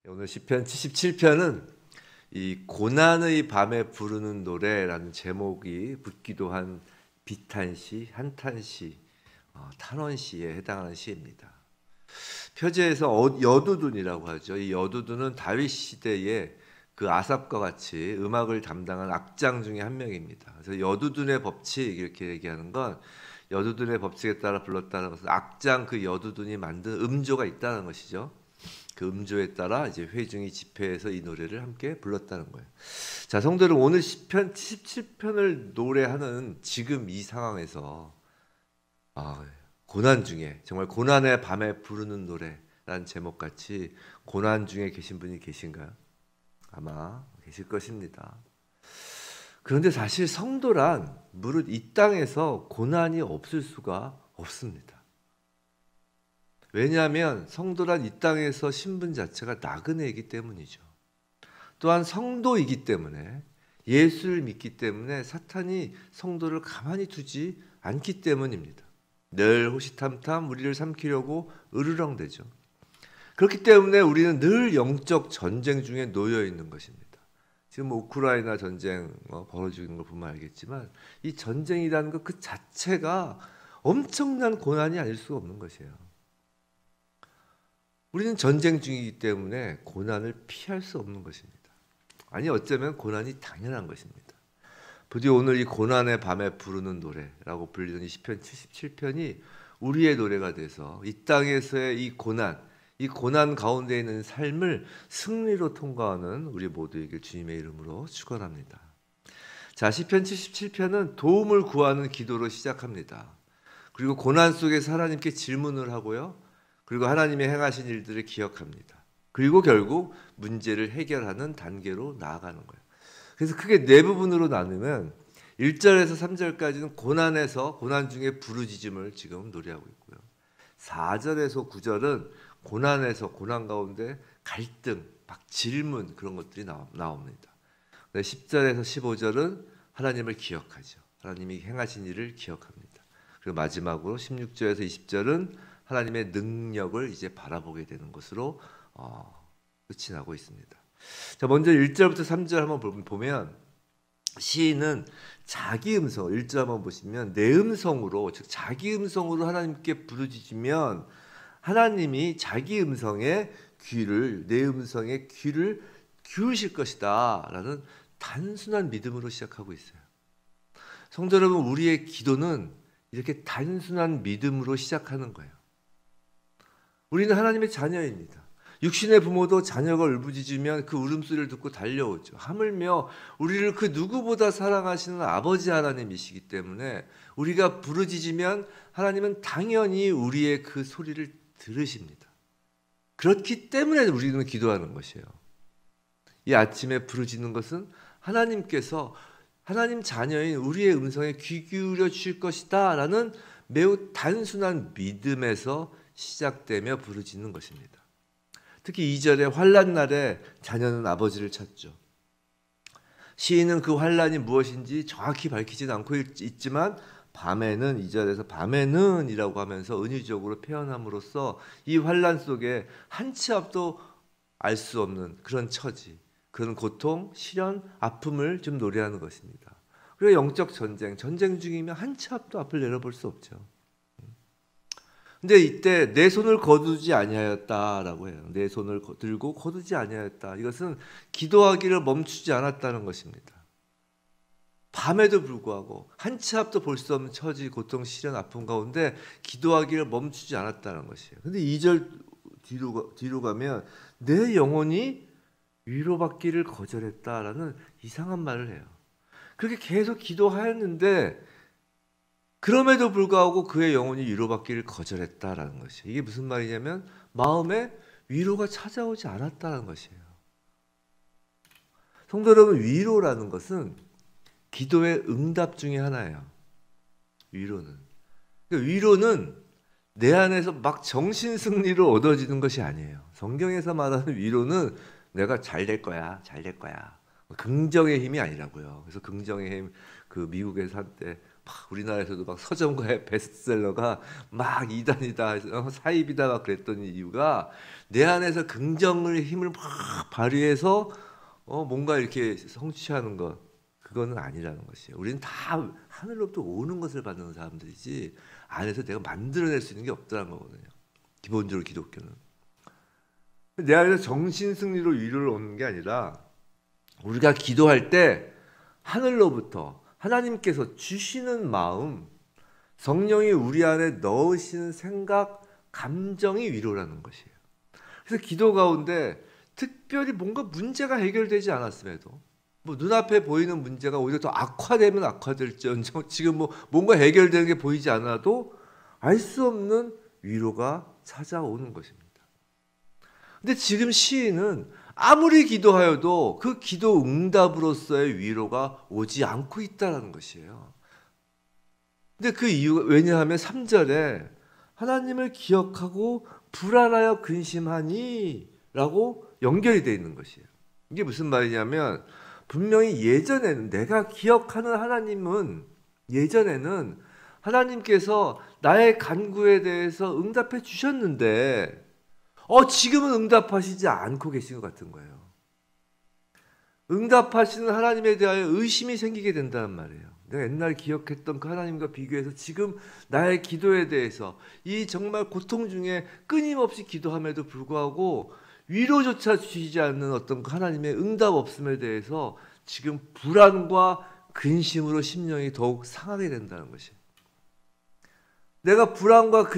오늘 시편 77편은 이 고난의 밤에 부르는 노래라는 제목이 붙기도 한 비탄시, 한탄시, 탄원시에 해당하는 시입니다. 표제에서 여두둔이라고 하죠. 이 여두둔은 다윗 시대에 그 아삽과 같이 음악을 담당한 악장 중에 한 명입니다. 그래서 여두둔의 법칙 이렇게 얘기하는 건 여두둔의 법칙에 따라 불렀다는 것은 악장 그 여두둔이 만든 음조가 있다는 것이죠. 그 음조에 따라 이제 회중이 집회에서 이 노래를 함께 불렀다는 거예요. 자, 성도들 오늘 시편 77편을 노래하는 지금 이 상황에서 고난 중에 정말 고난의 밤에 부르는 노래라는 제목같이 고난 중에 계신 분이 계신가요? 아마 계실 것입니다. 그런데 사실 성도란 무릇 이 땅에서 고난이 없을 수가 없습니다. 왜냐하면 성도란 이 땅에서 신분 자체가 나그네이기 때문이죠. 또한 성도이기 때문에 예수를 믿기 때문에 사탄이 성도를 가만히 두지 않기 때문입니다. 늘 호시탐탐 우리를 삼키려고 으르렁대죠. 그렇기 때문에 우리는 늘 영적 전쟁 중에 놓여 있는 것입니다. 지금 우크라이나 전쟁 벌어지고 있는 걸 보면 알겠지만 이 전쟁이라는 것 그 자체가 엄청난 고난이 아닐 수가 없는 것이에요. 우리는 전쟁 중이기 때문에 고난을 피할 수 없는 것입니다. 아니 어쩌면 고난이 당연한 것입니다. 부디 오늘 이 고난의 밤에 부르는 노래라고 불리는 이 시편 77편이 우리의 노래가 돼서 이 땅에서의 이 고난 가운데 있는 삶을 승리로 통과하는 우리 모두에게 주님의 이름으로 축원합니다. 자, 시편 77편은 도움을 구하는 기도로 시작합니다. 그리고 고난 속에서 하나님께 질문을 하고요. 그리고 하나님의 행하신 일들을 기억합니다. 그리고 결국 문제를 해결하는 단계로 나아가는 거예요. 그래서 크게 네 부분으로 나누면 1절에서 3절까지는 고난 중에 부르짖음을 지금 노래하고 있고요. 4절에서 9절은 고난 가운데 갈등, 막 질문 그런 것들이 나옵니다. 10절에서 15절은 하나님을 기억하죠. 하나님이 행하신 일을 기억합니다. 그리고 마지막으로 16절에서 20절은 하나님의 능력을 이제 바라보게 되는 것으로 끝이 나고 있습니다. 자, 먼저 1절부터 3절 한번 보면 시인은 자기 음성, 1절 한번 보시면 내 음성으로, 즉 자기 음성으로 하나님께 부르짖으면 하나님이 자기 음성의 귀를, 내 음성의 귀를 기울이실 것이다 라는 단순한 믿음으로 시작하고 있어요. 성도 여러분, 우리의 기도는 이렇게 단순한 믿음으로 시작하는 거예요. 우리는 하나님의 자녀입니다. 육신의 부모도 자녀가 울부짖으면 그 울음소리를 듣고 달려오죠. 하물며 우리를 그 누구보다 사랑하시는 아버지 하나님이시기 때문에 우리가 부르짖으면 하나님은 당연히 우리의 그 소리를 들으십니다. 그렇기 때문에 우리는 기도하는 것이에요. 이 아침에 부르짖는 것은 하나님께서 하나님 자녀인 우리의 음성에 귀 기울여 주실 것이다 라는 매우 단순한 믿음에서 시작되며 부르짖는 것입니다. 특히 2절에 환난 날에 자녀는 아버지를 찾죠. 시인은 그 환난이 무엇인지 정확히 밝히지는 않고 있지만 밤에는 2절에서 밤에는 이라고 하면서 은유적으로 표현함으로써 이 환난 속에 한 치 앞도 알 수 없는 그런 처지, 그런 고통, 시련, 아픔을 좀 노래하는 것입니다. 그리고 영적 전쟁 중이면 한 치 앞도 앞을 내려볼 수 없죠. 근데 이때 내 손을 거두지 아니하였다라고 해요. 내 손을 들고 거두지 아니하였다. 이것은 기도하기를 멈추지 않았다는 것입니다. 밤에도 불구하고 한 치 앞도 볼 수 없는 처지, 고통, 시련, 아픔 가운데 기도하기를 멈추지 않았다는 것이에요. 근데 2절 뒤로 가면 내 영혼이 위로받기를 거절했다라는 이상한 말을 해요. 그렇게 계속 기도하였는데 그럼에도 불구하고 그의 영혼이 위로받기를 거절했다라는 것이에요. 이게 무슨 말이냐면 마음에 위로가 찾아오지 않았다는 것이에요. 성도 여러분, 위로라는 것은 기도의 응답 중에 하나예요. 위로는 내 안에서 막 정신승리로 얻어지는 것이 아니에요. 성경에서 말하는 위로는 내가 잘 될 거야. 긍정의 힘이 아니라고요. 그래서 긍정의 힘, 그 미국에서 한때 우리나라에서도 막 서점가의 베스트셀러가 막 이단이다, 사입이다 막 그랬던 이유가 내 안에서 긍정의 힘을 막 발휘해서 뭔가 이렇게 성취하는 것, 그거는 아니라는 것이에요. 우리는 다 하늘로부터 오는 것을 받는 사람들이지 안에서 내가 만들어낼 수 있는 게 없다는 거거든요. 기본적으로 기독교는. 내 안에서 정신 승리로 위로를 얻는 게 아니라 우리가 기도할 때 하늘로부터 하나님께서 주시는 마음, 성령이 우리 안에 넣으시는 생각, 감정이 위로라는 것이에요. 그래서 기도 가운데 특별히 뭔가 문제가 해결되지 않았음에도 뭐 눈앞에 보이는 문제가 오히려 더 악화되면 악화될지언정 지금 뭐 뭔가 해결되는 게 보이지 않아도 알 수 없는 위로가 찾아오는 것입니다. 근데 지금 시인은 아무리 기도하여도 그 기도 응답으로서의 위로가 오지 않고 있다는 것이에요. 근데 그 이유가 왜냐하면 3절에 하나님을 기억하고 불안하여 근심하니 라고 연결이 되어 있는 것이에요. 이게 무슨 말이냐면 분명히 예전에는 내가 기억하는 하나님은 예전에는 하나님께서 나의 간구에 대해서 응답해 주셨는데 지금은 응답하시지 않고 계신 것 같은 거예요. 응답하시는 하나님에 대하여 의심이 생기게 된다는 말이에요. 내가 옛날 기억했던 그 하나님과 비교해서 지금 나의 기도에 대해서 이 정말 고통 중에 끊임없이 기도함에도 불구하고 위로조차 주시지 않는 어떤 그 하나님의 응답 없음에 대해서 지금 불안과 근심으로 심령이 더욱 상하게 된다는 것이에요. 내가 불안과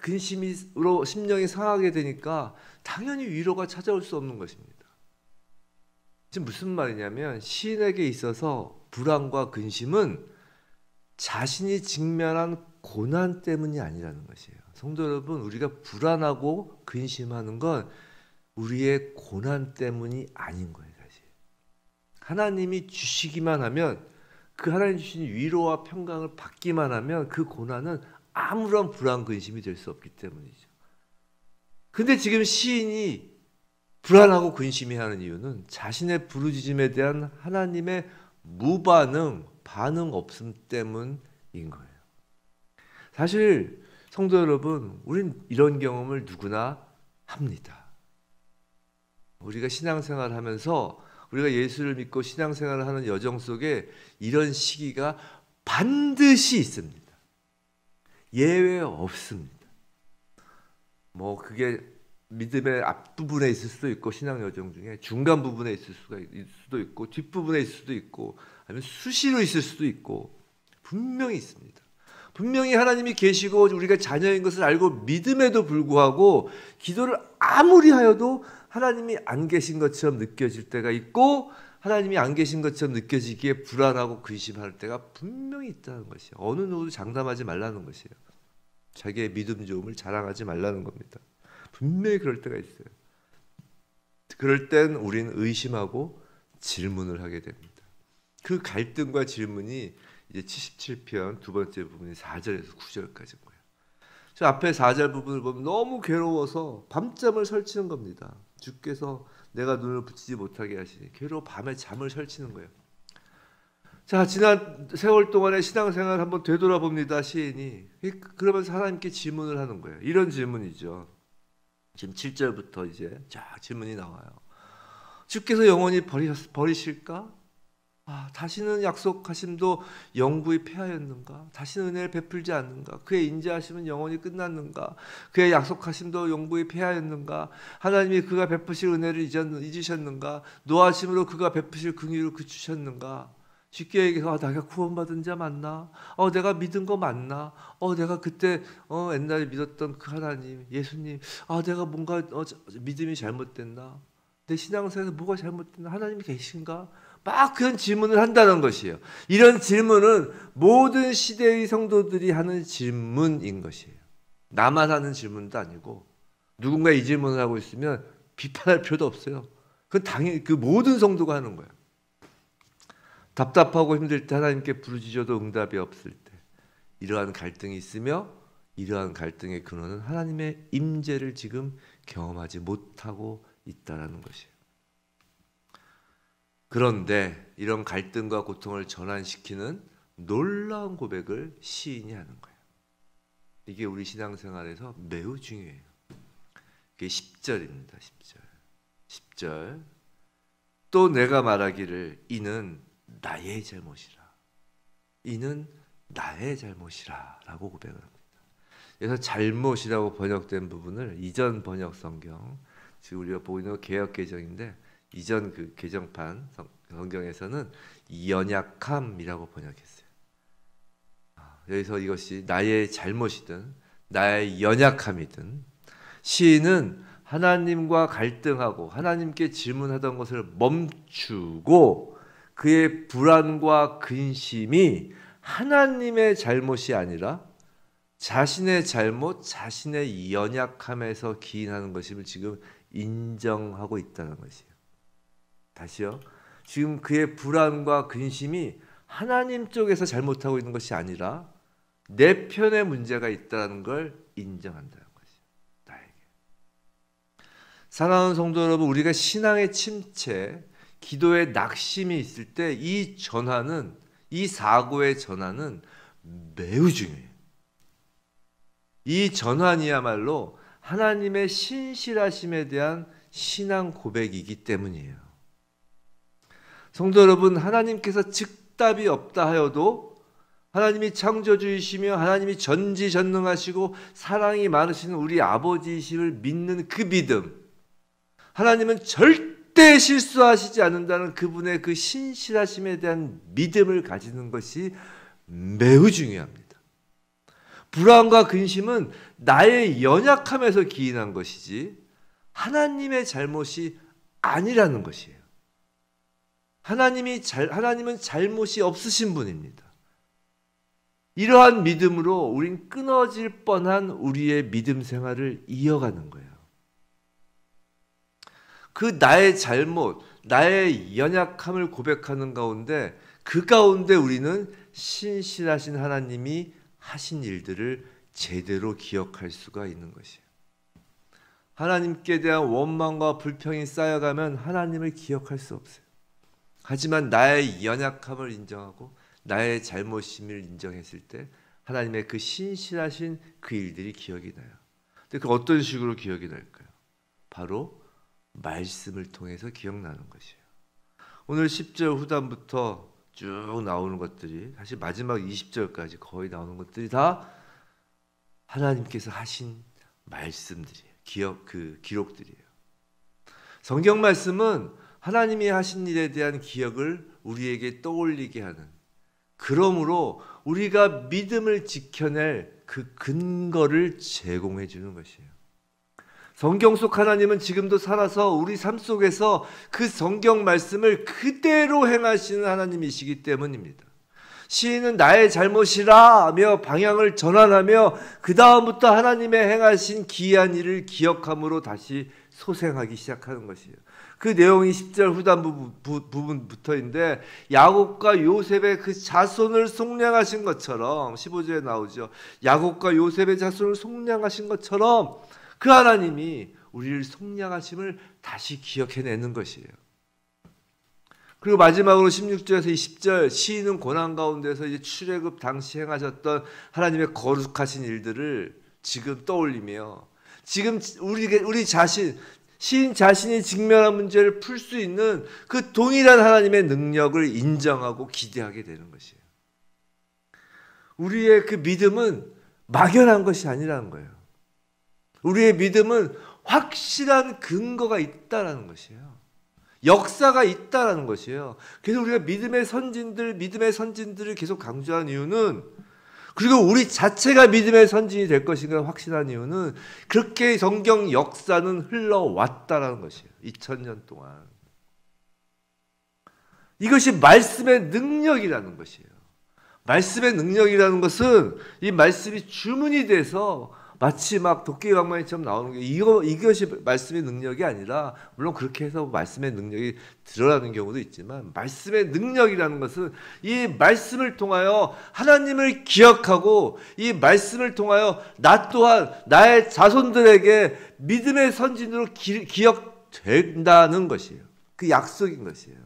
근심으로 심령이 상하게 되니까 당연히 위로가 찾아올 수 없는 것입니다. 지금 무슨 말이냐면 시인에게 있어서 불안과 근심은 자신이 직면한 고난 때문이 아니라는 것이에요. 성도 여러분, 우리가 불안하고 근심하는 건 우리의 고난 때문이 아닌 거예요. 사실 하나님이 주시기만 하면 그 하나님 주신 위로와 평강을 받기만 하면 그 고난은 아무런 불안 근심이 될 수 없기 때문이죠. 근데 지금 시인이 불안하고 근심이 하는 이유는 자신의 부르짖음에 대한 하나님의 반응 없음 때문인 거예요. 사실 성도 여러분, 우린 이런 경험을 누구나 합니다. 우리가 신앙생활을 하면서 우리가 예수를 믿고 신앙생활을 하는 여정 속에 이런 시기가 반드시 있습니다. 예외 없습니다. 뭐 그게 믿음의 앞부분에 있을 수도 있고 신앙 여정 중에 중간 부분에 있을 수도 있고 뒷부분에 있을 수도 있고 아니면 수시로 있을 수도 있고 분명히 있습니다. 분명히 하나님이 계시고 우리가 자녀인 것을 알고 믿음에도 불구하고 기도를 아무리 하여도 하나님이 안 계신 것처럼 느껴질 때가 있고 하나님이 안 계신 것처럼 느껴지기에 불안하고 근심할 때가 분명히 있다는 것이에요. 어느 누구도 장담하지 말라는 것이에요. 자기의 믿음 좋음을 자랑하지 말라는 겁니다. 분명히 그럴 때가 있어요. 그럴 땐 우리는 의심하고 질문을 하게 됩니다. 그 갈등과 질문이 이제 77편 두 번째 부분이 4절에서 9절까지인 거예요. 저 앞에 4절 부분을 보면 너무 괴로워서 밤잠을 설치는 겁니다. 주께서 내가 눈을 붙이지 못하게 하시니 괴로워 밤에 잠을 설치는 거예요. 자, 지난 세월 동안의 신앙생활을 한번 되돌아봅니다. 시인이. 그러면서 하나님께 질문을 하는 거예요. 이런 질문이죠. 지금 7절부터 이제 쫙 질문이 나와요. 주께서 영원히 버리실까? 다시는 약속하심도 영구히 폐하였는가? 다시는 은혜를 베풀지 않는가? 그의 인자하심은 영원히 끝났는가? 그의 약속하심도 영구히 폐하였는가? 하나님이 그가 베푸실 은혜를 잊으셨는가? 노하심으로 그가 베푸실 긍휼을 그치셨는가? 쉽게 얘기해서 내가 구원받은 자 맞나? 내가 믿은 거 맞나? 내가 그때 옛날에 믿었던 그 하나님, 예수님, 내가 뭔가 믿음이 잘못됐나? 내 신앙생활에서 뭐가 잘못됐나? 하나님이 계신가? 막 그런 질문을 한다는 것이에요. 이런 질문은 모든 시대의 성도들이 하는 질문인 것이에요. 나만 하는 질문도 아니고 누군가 이 질문을 하고 있으면 비판할 필요도 없어요. 그건 당연히 그 모든 성도가 하는 거예요. 답답하고 힘들 때 하나님께 부르짖어도 응답이 없을 때 이러한 갈등이 있으며 이러한 갈등의 근원은 하나님의 임재를 지금 경험하지 못하고 있다는 것이에요. 그런데 이런 갈등과 고통을 전환시키는 놀라운 고백을 시인이 하는 거예요. 이게 우리 신앙생활에서 매우 중요해요. 그게 10절입니다. 10절. 또 내가 말하기를 이는 나의 잘못이라. 이는 나의 잘못이라 라고 고백을 합니다. 그래서 잘못이라고 번역된 부분을 이전 번역 성경, 지금 우리가 보고 있는 개역 개정인데 이전 그 개정판 성경에서는 연약함이라고 번역했어요. 여기서 이것이 나의 잘못이든 나의 연약함이든 시인은 하나님과 갈등하고 하나님께 질문하던 것을 멈추고 그의 불안과 근심이 하나님의 잘못이 아니라 자신의 잘못, 자신의 연약함에서 기인하는 것임을 지금 인정하고 있다는 것이에요. 다시요. 지금 그의 불안과 근심이 하나님 쪽에서 잘못하고 있는 것이 아니라 내 편에 문제가 있다는 걸 인정한다는 것이에요. 나에게. 사랑하는 성도 여러분, 우리가 신앙의 침체, 기도의 낙심이 있을 때 이 전환은, 이 사고의 전환은 매우 중요해요. 이 전환이야말로 하나님의 신실하심에 대한 신앙 고백이기 때문이에요. 성도 여러분, 하나님께서 즉답이 없다 하여도 하나님이 창조주이시며 하나님이 전지전능하시고 사랑이 많으신 우리 아버지이심을 믿는 그 믿음, 하나님은 절대 실수하시지 않는다는 그분의 그 신실하심에 대한 믿음을 가지는 것이 매우 중요합니다. 불안과 근심은 나의 연약함에서 기인한 것이지 하나님의 잘못이 아니라는 것이에요. 하나님은 잘못이 없으신 분입니다. 이러한 믿음으로 우린 끊어질 뻔한 우리의 믿음 생활을 이어가는 거예요. 그 나의 잘못, 나의 연약함을 고백하는 가운데 그 가운데 우리는 신실하신 하나님이 하신 일들을 제대로 기억할 수가 있는 것이에요. 하나님께 대한 원망과 불평이 쌓여가면 하나님을 기억할 수 없어요. 하지만 나의 연약함을 인정하고 나의 잘못임을 인정했을 때 하나님의 그 신실하신 그 일들이 기억이 나요. 근데 그 어떤 식으로 기억이 날까요? 바로 말씀을 통해서 기억나는 것이에요. 오늘 10절 후반부터 쭉 나오는 것들이 사실 마지막 20절까지 거의 나오는 것들이 다 하나님께서 하신 말씀들이에요. 기록들이에요. 성경 말씀은 하나님이 하신 일에 대한 기억을 우리에게 떠올리게 하는, 그러므로 우리가 믿음을 지켜낼 그 근거를 제공해 주는 것이에요. 성경 속 하나님은 지금도 살아서 우리 삶 속에서 그 성경 말씀을 그대로 행하시는 하나님이시기 때문입니다. 시인은 나의 잘못이라 하며 방향을 전환하며 그 다음부터 하나님의 행하신 기이한 일을 기억함으로 다시 소생하기 시작하는 것이에요. 그 내용이 10절 후반 부분부터인데 야곱과 요셉의 그 자손을 속량하신 것처럼 15절에 나오죠. 야곱과 요셉의 자손을 속량하신 것처럼 그 하나님이 우리를 속량하심을 다시 기억해내는 것이에요. 그리고 마지막으로 16절에서 20절 시인은 고난 가운데서 이제 출애굽 당시 행하셨던 하나님의 거룩하신 일들을 지금 떠올리며 지금 우리 자신, 시인 자신이 직면한 문제를 풀 수 있는 그 동일한 하나님의 능력을 인정하고 기대하게 되는 것이에요. 우리의 그 믿음은 막연한 것이 아니라는 거예요. 우리의 믿음은 확실한 근거가 있다라는 것이에요. 역사가 있다라는 것이에요. 그래서 우리가 믿음의 선진들을 계속 강조한 이유는, 그리고 우리 자체가 믿음의 선진이 될 것인가 확신한 이유는 그렇게 성경 역사는 흘러왔다라는 것이에요. 2000년 동안. 이것이 말씀의 능력이라는 것이에요. 말씀의 능력이라는 것은 이 말씀이 주문이 돼서 마치 막 도끼방망이처럼 나오는 게 이것이 말씀의 능력이 아니라, 물론 그렇게 해서 말씀의 능력이 드러나는 경우도 있지만, 말씀의 능력이라는 것은 이 말씀을 통하여 하나님을 기억하고 이 말씀을 통하여 나 또한 나의 자손들에게 믿음의 선진으로 기억된다는 것이에요. 그 약속인 것이에요.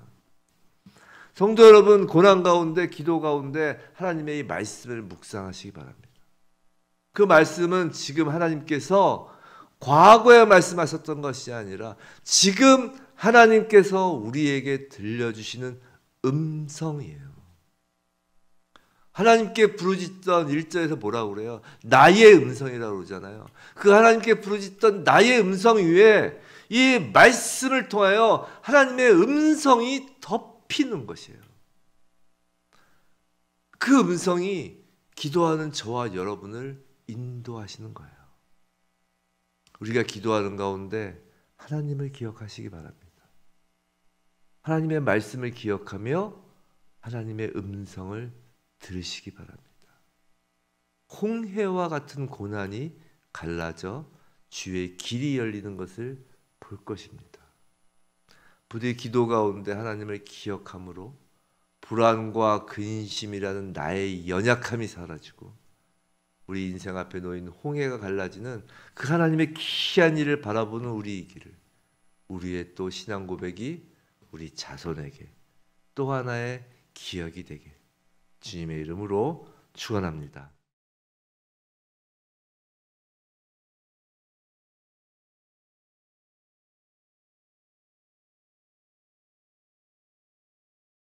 성도 여러분, 고난 가운데, 기도 가운데 하나님의 이 말씀을 묵상하시기 바랍니다. 그 말씀은 지금 하나님께서 과거에 말씀하셨던 것이 아니라 지금 하나님께서 우리에게 들려주시는 음성이에요. 하나님께 부르짖던 1절에서 뭐라고 그래요? 나의 음성이라고 그러잖아요. 그 하나님께 부르짖던 나의 음성 위에 이 말씀을 통하여 하나님의 음성이 덮이는 것이에요. 그 음성이 기도하는 저와 여러분을 인도하시는 거예요. 우리가 기도하는 가운데 하나님을 기억하시기 바랍니다. 하나님의 말씀을 기억하며 하나님의 음성을 들으시기 바랍니다. 홍해와 같은 고난이 갈라져 주의 길이 열리는 것을 볼 것입니다. 부디 기도 가운데 하나님을 기억함으로 불안과 근심이라는 나의 연약함이 사라지고 우리 인생 앞에 놓인 홍해가 갈라지는 그 하나님의 기이한 일을 바라보는 우리이기를, 우리의 또 신앙 고백이 우리 자손에게 또 하나의 기억이 되게 주님의 이름으로 축원합니다.